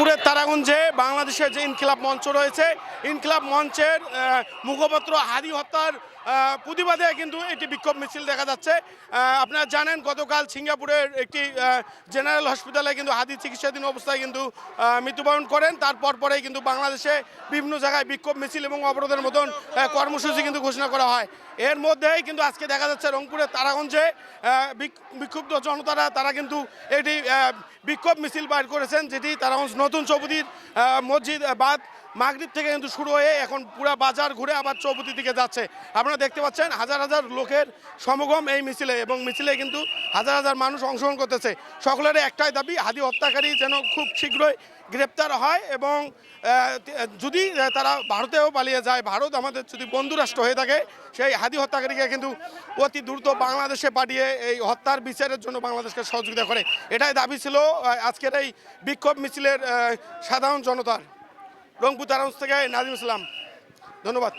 রংপুরের তারাগঞ্জে বাংলাদেশের যে ইনকিলাব মঞ্চ রয়েছে, ইনকিলাব মঞ্চের মুখপাত্র হাদি হত্যার প্রতিবাদে কিন্তু একটি বিক্ষোভ মিছিল দেখা যাচ্ছে। আপনারা জানেন গতকাল সিঙ্গাপুরের একটি জেনারেল হসপিটালে কিন্তু হাদি চিকিৎসাধীন অবস্থায় কিন্তু মৃত্যুবরণ করেন। তারপর পরেই কিন্তু বাংলাদেশে বিভিন্ন জায়গায় বিক্ষোভ মিছিল এবং অবরোধের মতন কর্মসূচি কিন্তু ঘোষণা করা হয়। এর মধ্যেই কিন্তু আজকে দেখা যাচ্ছে রংপুরের তারাগঞ্জে বিক্ষুব্ধ জনতারা তারা কিন্তু একটি বিক্ষোভ মিছিল বাইর করেছেন, যেটি তারাগঞ্জ নতুন চৌপতির মসজিদ বাদ মাগরিব থেকে কিন্তু শুরু হয়ে এখন পুরা বাজার ঘুরে আবার চৌপতির দিকে যাচ্ছে। আপনারা দেখতে পাচ্ছেন হাজার হাজার লোকের সমাগম এই মিছিলে, এবং মিছিলে কিন্তু হাজার হাজার মানুষ অংশগ্রহণ করতেছে। সকলের একটাই দাবি, হাদি হত্যাকারী যেন খুব শীঘ্রই গ্রেপ্তার হয়, এবং যদি তারা ভারতেও পালিয়ে যায়, ভারত আমাদের যদি বন্ধু রাষ্ট্র হয়ে থাকে, সেই হাদি হত্যাকারীকে কিন্তু অতি দ্রুত বাংলাদেশে পাঠিয়ে এই হত্যার বিচারের জন্য বাংলাদেশকে সহযোগিতা করে। এটাই দাবি ছিল আজকের এই বিক্ষোভ মিছিলের সাধারণ জনতার। রংপুর তারাগঞ্জ থেকে নাজিম ইসলাম, ধন্যবাদ।